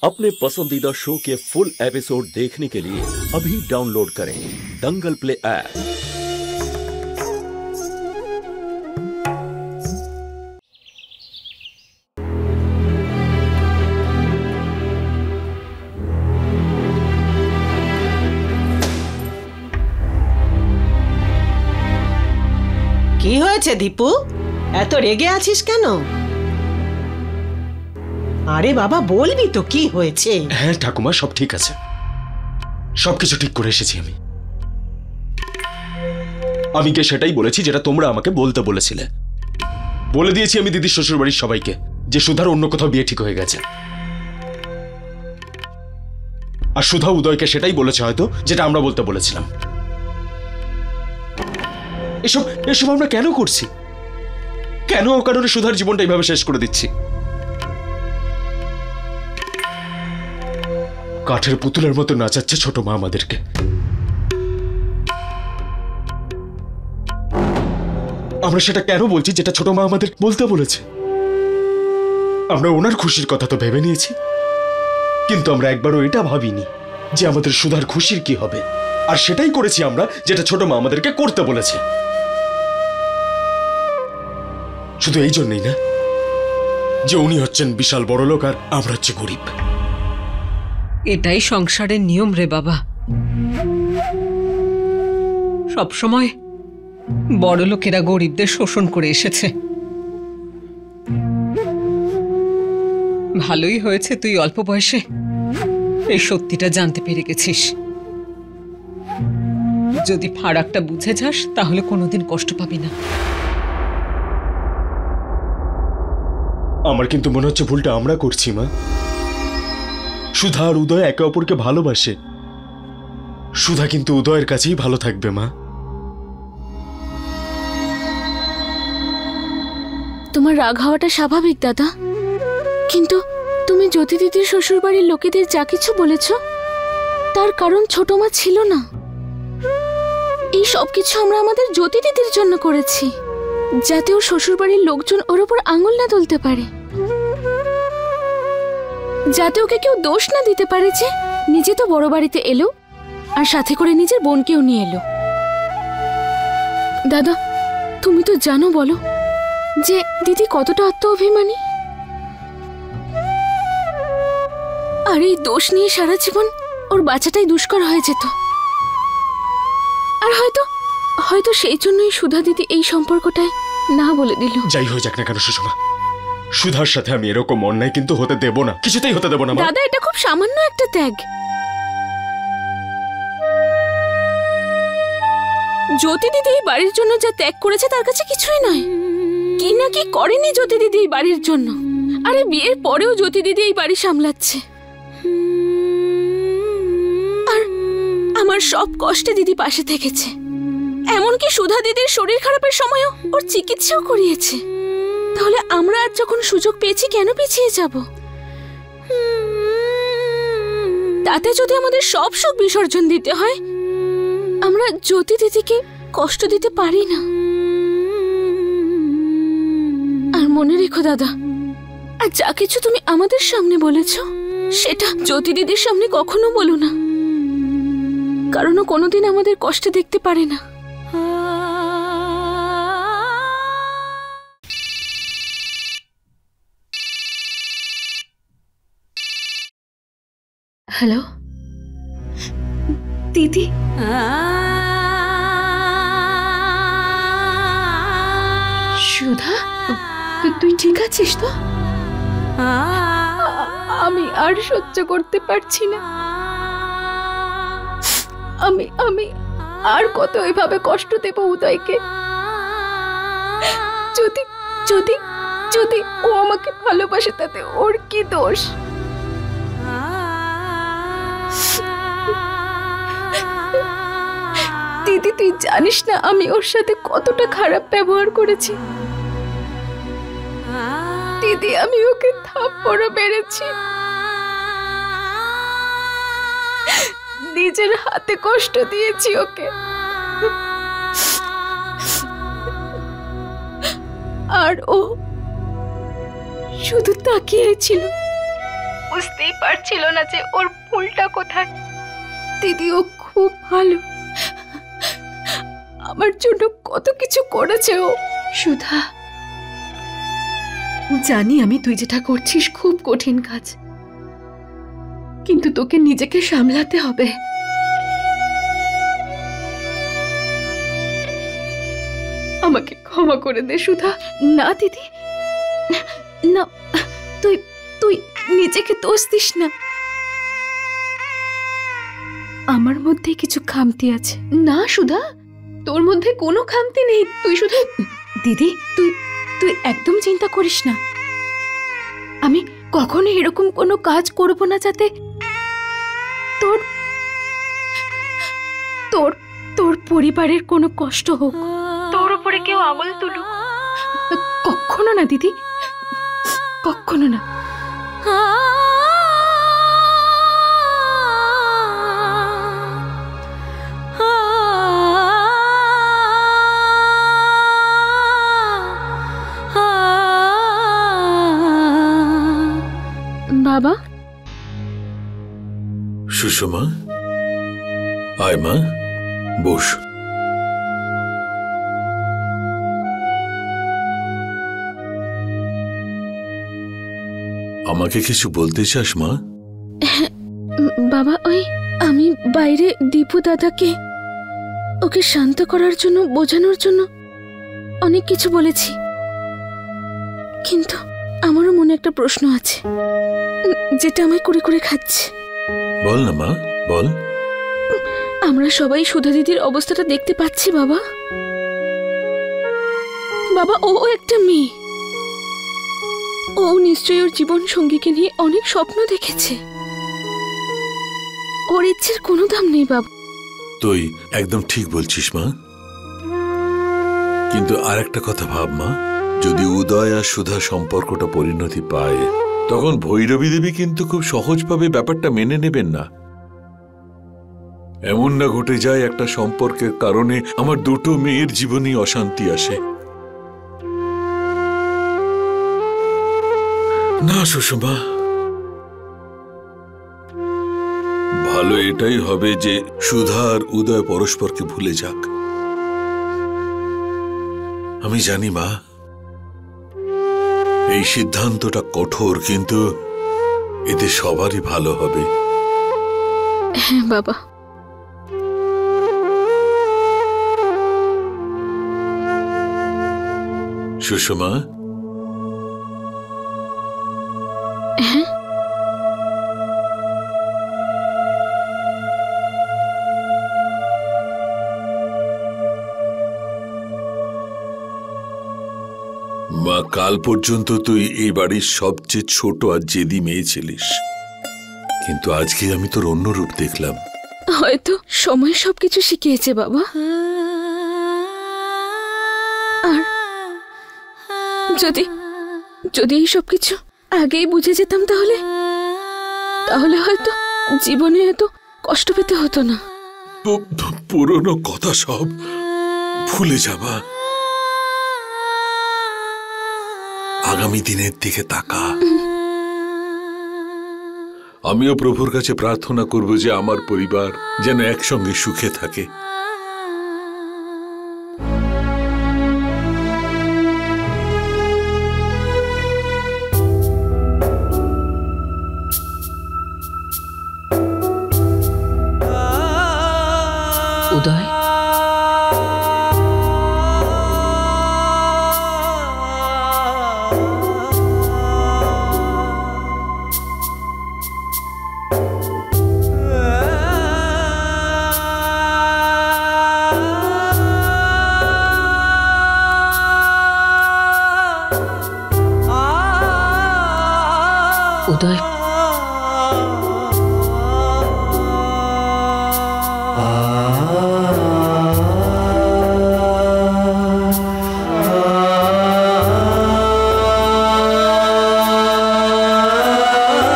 अपने पसंदीदा शो के फुल एपिसोड देखने के लिए अभी डाउनलोड करें दंगल प्ले ऐप। কি হয়েছে দীপু? এত রেগে আছিস কেন? আরে বাবা বলবি তো কি হয়েছে? হ্যাঁ ঠাকুমা, সব ঠিক আছে, সবকিছু ঠিক করে এসেছি আমি কে সেটাই বলেছি যেটা তোমরা আমাকে বলতে বলেছিলে। বলে দিয়েছি আমি দিদির শ্বশুর বাড়ির সবাইকে যে সুধার অন্য কোথাও বিয়ে ঠিক হয়ে গেছে। আর সুধা উদয়কে সেটাই বলেছে হয়তো যেটা আমরা বলতে বলেছিলাম। এসব এসব আমরা কেন করছি? কেন অকারণে সুধার জীবনটা এইভাবে শেষ করে দিচ্ছি? কাঠের পুতুলের মতো নাচাচ্ছে ছোট মা আমাদেরকে। আমরা সেটা কেন বলছি যেটা ছোট মা আমাদের বলতে বলেছে? আমরা ওনার খুশির কথা তো ভেবে নিয়েছি, কিন্তু আমরা একবারও এটা ভাবিনি যে আমাদের সুধার খুশির কি হবে। আর সেটাই করেছি আমরা যেটা ছোট মা আমাদেরকে করতে বলেছে। শুধু এই জন্যই না যে উনি হচ্ছেন বিশাল বড় লোক আর আমরা হচ্ছে গরিব। এটাই সংসারের নিয়ম রে বাবা। সবসময় বড় লোকেরা গরিবদের শোষণ করে এসেছে। ভালোই হয়েছে তুই অল্প বয়সে এই সত্যিটা জানতে পেরে গেছিস। যদি ফারাকটা বুঝে যাস তাহলে কোনোদিন কষ্ট পাবি না। আমার কিন্তু মনে হচ্ছে ভুলটা আমরা করছি মা। সুধা আর উদয় একে অপরকে ভালোবাসে। সুধা কিন্তু উদয়ের কাছেই ভালো থাকবে মা। তোমার রাগ হওয়াটা স্বাভাবিক দাদা, কিন্তু তুমি জ্যোতি দিদির শ্বশুর বাড়ির লোকেদের যা কিছু বলেছ তার কারণ ছোট মা ছিল না। এই সব কিছু আমরা আমাদের জ্যোতি দিদির জন্য করেছি, যাতে ওর শ্বশুর বাড়ির লোকজন ওর উপর আঙুল না তুলতে পারে, যাতে ওকে কেউ দোষ না দিতে পারে যে নিজে তো বড় বাড়িতে এলো আর সাথে করে নিজের বোনকেও নিয়ে এলো। দাদা তুমি তো জানো বলো যে দিদি কতটা আত্ম অভিমানী, আর এই দোষ নিয়ে সারা জীবন ওর বাচ্চাটাই দুষ্কর হয়ে যেত। আর হয়তো হয়তো সেই জন্যই সুধা দিদি এই সম্পর্কটায় না বলে দিল। যাই হয়ে যাক না কেন সুষমা, সুধার সাথে আমি এরকম অন্যায় কিন্তু হতে দেব না, কিছুতেই হতে দেব না। দাদা এটা খুব সামান্য একটা ত্যাগ। জ্যোতি দিদি এই বাড়ির জন্য যা ত্যাগ করেছে তার কাছে কিছুই নয়। কি না কি করেনি জ্যোতি দিদি এই বাড়ির জন্য। আরে বিয়ের পরেও জ্যোতি দিদি এই বাড়ি সামলাচ্ছে, আর আমার সব কষ্টে দিদি পাশে থেকেছে। এমনকি সুধা দিদির শরীর খারাপের সময়ও ওর চিকিৎসাও করিয়েছে। তাহলে আমরা আজ যখন সুযোগ পেয়েছি কেন পিছিয়ে যাব? তাতে যদি আমাদের সব সুখ বিসর্জন দিতে হয়, আমরা জ্যোতি দিদিকে কষ্ট দিতে পারি না। আর মনে রেখো দাদা, আর যা কিছু তুমি আমাদের সামনে বলেছ সেটা জ্যোতি দিদির সামনে কখনো বলো না, কারণ ও কোনোদিন আমাদের কষ্টে দেখতে পারে না। হ্যালো দিদি, সুধা তুই ঠিক আছিস তো? আমি আর সহ্য করতে পারছি না। আমি আর কত এভাবে কষ্ট দেব উদয়কে? যদি যদি যদি ও আমাকে ভালোবাসে তাতে ওর কি দোষ? দিদি তুই জানিস না আমি ওর সাথে কতটা খারাপ ব্যবহার করেছি। দিদি আমি ওকে থাপ্পড়ও মেরেছি, নিজের হাতে কষ্ট দিয়েছি ওকে। আর ও শুধু তাকিয়েছিল বুঝতেই পারছিল না যে ওর ভুলটা কোথায়। দিদিও খুব ভালো, আমার জন্য কত কিছু করেছে ও। সুধা, জানি আমি তুই যেটা করছিস খুব কঠিন কাজ, কিন্তু তোকে নিজেকে সামলাতে হবে। আমাকে ক্ষমা করে দে সুধা। না দিদি, না, তুই তুই নিজেকে দোষ দিস না। আমার মধ্যে কিছু খামতি আছে। না সুধা, তোর মধ্যে কোনো খামতি নেই। তুই শুধু দিদি, তুই তুই একদম চিন্তা করিস না। আমি কখনো এরকম কোনো কাজ করব না যাতে তোর তোর তোর পরিবারের কোনো কষ্ট হোক, তোর উপরে কেউ আঙুল তুলুক। কখনো না দিদি, কখনো না। বাবা, সুষমা, আয় মা, বস। আমাকে কিছু বলতে চাস মা? বাবা, ওই আমি বাইরে দীপু দাদাকে ওকে শান্ত করার জন্য, বোঝানোর জন্য অনেক কিছু বলেছি, কিন্তু আমারও মনে একটা প্রশ্ন আছে যেটা আমায় করে করে খাচ্ছে। বল না মা, বল। আমরা সবাই সুধা দিদির অবস্থাটা দেখতে পাচ্ছি বাবা। বাবা, ও একটা মেয়ে, ও নিশ্চয়ই ওর জীবন সঙ্গীকে নিয়ে অনেক স্বপ্ন দেখেছে। ওর ইচ্ছের কোনো দাম নেই বাবা। তুই একদম ঠিক বলছিস মা, কিন্তু আর একটা কথা ভাব মা, যদি উদয় আর সুধা সম্পর্কটা পরিণতি পায়, তখন ভৈরবী দেবী কিন্তু খুব সহজভাবে ব্যাপারটা মেনে নেবেন না। এমন না ঘটে যায় একটা সম্পর্কের কারণে আমার দুটো মেয়ের জীবনে অশান্তি আসে। না সুষমা, ভালো এটাই হবে যে সুধা আর উদয় পরস্পরকে ভুলে যাক। আমি জানি মা, এই সিদ্ধান্তটা কঠোর, কিন্তু এতে সবারই ভালো হবে। হ্যাঁ বাবা। সুষমা, মা, কাল পর্যন্ত তুই এই বাড়ির সবচেয়ে ছোট আর জেদি মেয়ে ছিলিস, কিন্তু আজকে আমি তোর অন্য রূপ দেখলাম। হয়তো সময় সবকিছু শিখিয়েছে বাবা। আর যদি যদি এই সবকিছু আগেই বুঝে যেতাম, তাহলে তাহলে হয়তো জীবনে এত কষ্ট পেতে হতো না। পুরনো কথা সব ভুলে যাবা, আগামী দিনের দিকে তাকা। আমিও প্রভুর কাছে প্রার্থনা করব যে আমার পরিবার যেন একসঙ্গে সুখে থাকে। উদয়, উদয়,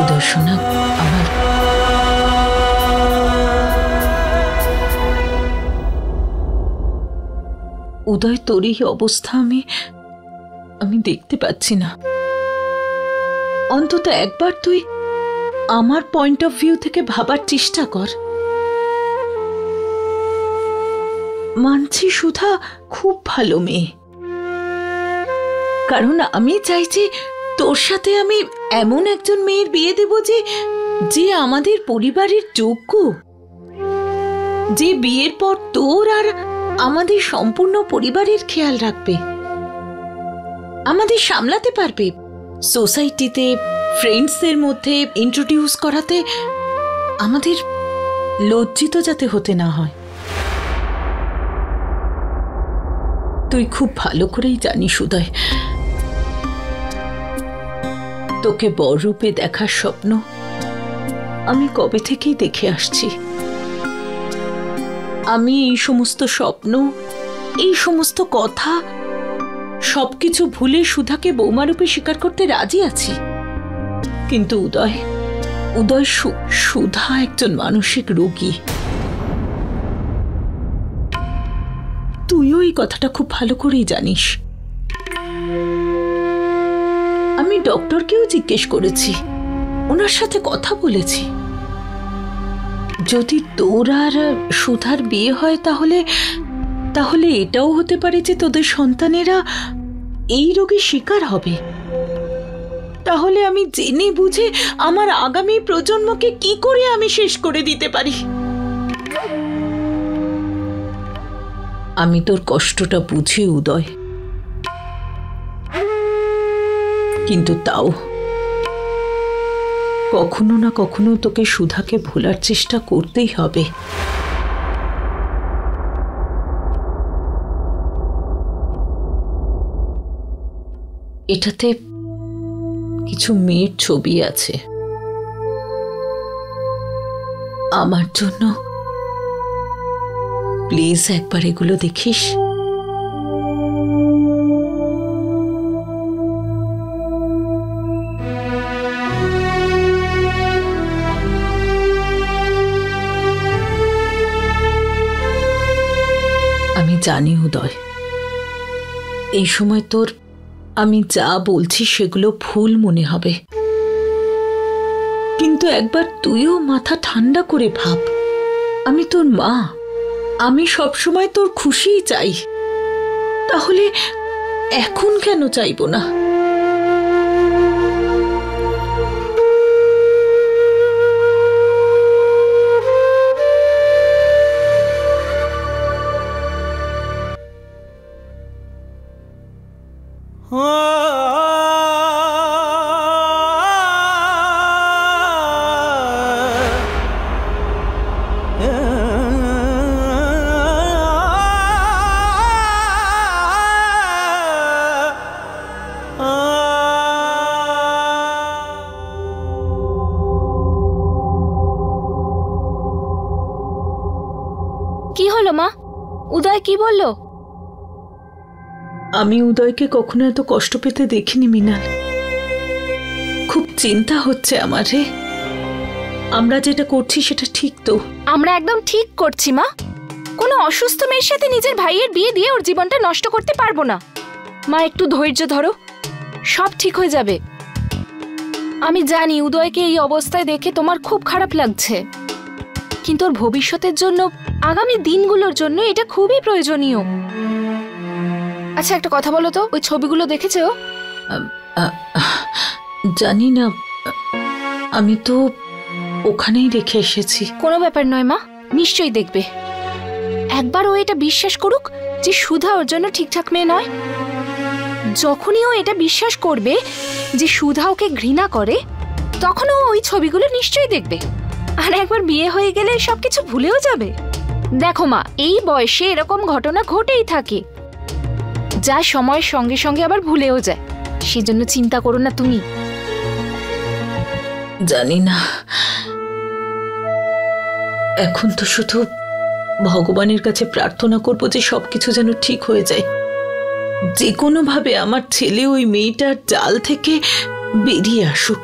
উদয় শোনা, আমার উদয়, তোর এই অবস্থা আমি দেখতে পাচ্ছি না। অন্তত একবার তুই আমার পয়েন্ট অফ ভিউ থেকে ভাবার চেষ্টা কর। মানছি সুধা খুব ভালো মেয়ে, কারণ আমি চাইছি তোর সাথে আমি এমন একজন মেয়ের বিয়ে দেব যে আমাদের পরিবারের যোগ্য, যে বিয়ের পর তোর আর আমাদের সম্পূর্ণ পরিবারের খেয়াল রাখবে, আমাদের সামলাতে পারবে, সোসাইটিতে ফ্রেন্ডসদের মধ্যে ইন্ট্রোডিউস করাতে আমাদের লজ্জিত যাতে হতে না হয়। তুই খুব ভালো করেই জানিস উদয়, তোকে বড়রূপে দেখার স্বপ্ন আমি কবে থেকেই দেখে আসছি। আমি এই সমস্ত স্বপ্ন, এই সমস্ত কথা সবকিছু ভুলে সুধাকে বৌমারূপে স্বীকার করতে রাজি আছি। কিন্তু উদয়, সুধা একজন মানসিক রোগী। তুইও এই কথাটা খুব ভালো করেই জানিস। আমি ডক্টরকেও জিজ্ঞেস করেছি, ওনার সাথে কথা বলেছি, যদি তোর আর সুধার বিয়ে হয় তাহলে এটাও হতে পারে যে তোদের সন্তানেরা এই রোগের শিকার হবে। তাহলে আমি জেনে বুঝে আমার আগামী প্রজন্মকে কি করে আমি শেষ করে দিতে পারি। আমি তোর কষ্টটা বুঝি উদয়, কিন্তু তাও কখনো না কখনো তোকে সুধাকে ভোলার চেষ্টা করতেই হবে। এটাতে কিছু মেয়ের ছবি আছে, আমার জন্য প্লিজ একবার এগুলো দেখিস। আমি জানি উদয়, এই সময় তোর আমি যা বলছি সেগুলো ভুল মনে হবে, কিন্তু একবার তুইও মাথা ঠান্ডা করে ভাব। আমি তোর মা, আমি সবসময় তোর খুশিই চাই, তাহলে এখন কেন চাইবো না? কি হলো মা? উদয় কি বললো? আমি উদয়কে কখনো এত কষ্ট পেতে দেখিনি মৃণাল। খুব চিন্তা হচ্ছে আমার রে। আমরা যেটা করছি সেটা ঠিক তো? আমরা একদম ঠিক করছি মা। কোনো অসুস্থ মেয়ের সাথে নিজের ভাইয়ের বিয়ে দিয়ে ওর জীবনটা নষ্ট করতে পারবো না। মা একটু ধৈর্য ধরো, সব ঠিক হয়ে যাবে। আমি জানি উদয়কে এই অবস্থায় দেখে তোমার খুব খারাপ লাগছে, কিন্তু ওর ভবিষ্যতের জন্য, আগামী দিনগুলোর জন্য এটা খুবই প্রয়োজনীয়। আচ্ছা একটা কথা বলো তো, ওই ছবিগুলো দেখেছো? জানি না, আমি তো ওখানেই রেখে এসেছি। কোনো ব্যাপার নয় মা, নিশ্চয়ই দেখবে। একবার ও এটা বিশ্বাস করুক যে সুধা ওর জন্য ঠিকঠাক মেয়ে নয়। যখনই ও এটা বিশ্বাস করবে যে সুধা ওকে ঘৃণা করে, তখন ও ওই ছবিগুলো নিশ্চয়ই দেখবে। আর একবার বিয়ে হয়ে গেলে সবকিছু ভুলেও যাবে। দেখো মা, এই বয়সে এরকম ঘটনা ঘটেই থাকে, যা সময়ের সঙ্গে সঙ্গে আবার ভুলেও যায়। সেজন্য চিন্তা করো না তুমি। জানি না, এখন তো শুধু ভগবানের কাছে প্রার্থনা করবো যে সবকিছু যেন ঠিক হয়ে যায়, যে কোনো ভাবে আমার ছেলে ওই মেয়েটার জাল থেকে বেরিয়ে আসুক।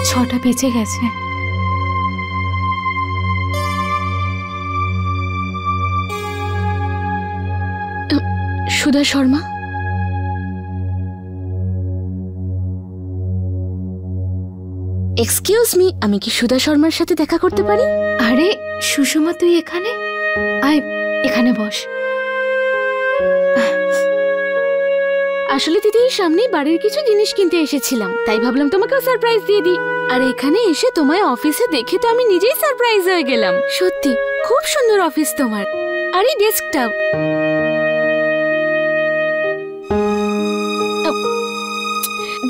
ছটা বেজে গেছে। সুধা সুধা শর্মা। এক্সকিউজ মি, আমি কি সুধা শর্মার সাথে দেখা করতে পারি? আরে সুষমা, তুই এখানে আয়, এখানে বস। আসলে দিদি, এই সামনেই বাড়ির কিছু জিনিস কিনতে এসেছিলাম, তাই ভাবলাম তোমাকেও সারপ্রাইজ দিয়ে দিই। আর এখানে এসে তোমায় অফিসে দেখে তো আমি নিজেই সারপ্রাইজ হয়ে গেলাম। সত্যি খুব সুন্দর অফিস তোমার। আর এই ডেস্কটপ,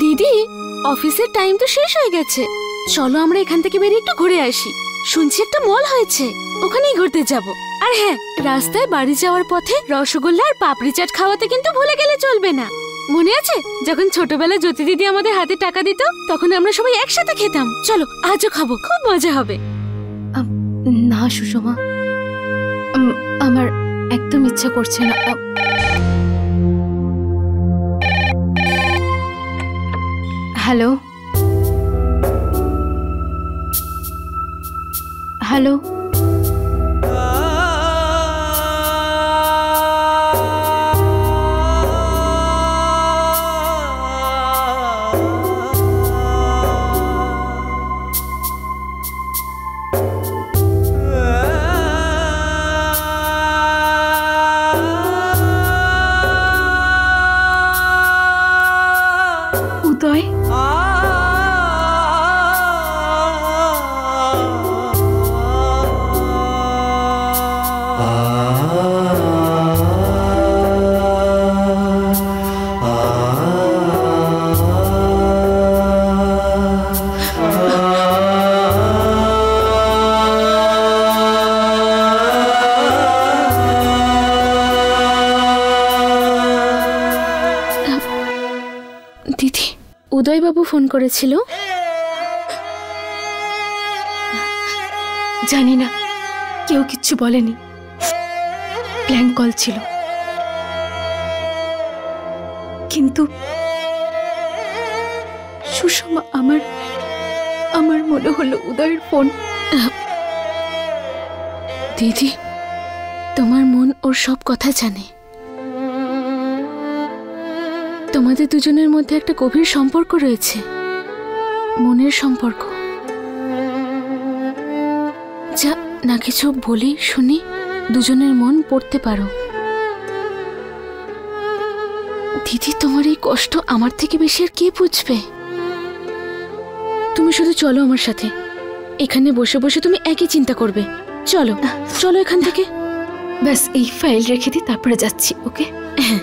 দিদি অফিসের টাইম তো শেষ হয়ে গেছে, চলো আমরা এখান থেকে বেরিয়ে একটু ঘুরে আসি। শুনছি একটা মল হয়েছে, ওখানেই ঘুরতে যাব। আর হ্যাঁ, রাস্তায় বাড়ি যাওয়ার পথে রসগোল্লা আর পাপড়ি চাট খাওয়াতে কিন্তু ভুলে গেলে চলবে না। মনে আছে যখন ছোটবেলায় জ্যোতি দিদি আমাদের হাতে টাকা দিত, তখন আমরা সবাই একসাথে খেতাম। চলো আজও খাবো, খুব মজা হবে। না সুষমা, আমার একদম ইচ্ছা করছে না। হ্যালো হ্যালো, উদয়, দিদি, উদয়বাবু ফোন করেছিল। জানি না, কেউ কিচ্ছু বলেনি, প্ল্যাঙ্ক কল ছিল। কিন্তু সুষমা, আমার মনে হলো উদয়ের ফোন। দিদি, তোমার মন ওর সব কথা জানে। তোমাদের দুজনের মধ্যে একটা গভীর সম্পর্ক রয়েছে, মনের সম্পর্ক। যা না কিছু বলি শুনি, দুজনের মন পড়তে পারো। দিদি, তোমার এই কষ্ট আমার থেকে বেশি আর কে বুঝবে? তুমি শুধু চলো আমার সাথে, এখানে বসে বসে তুমি একই চিন্তা করবে। চলো চলো এখান থেকে। ব্যাস এই ফাইল রেখে দিই, তারপরে যাচ্ছি। ওকে? হ্যাঁ।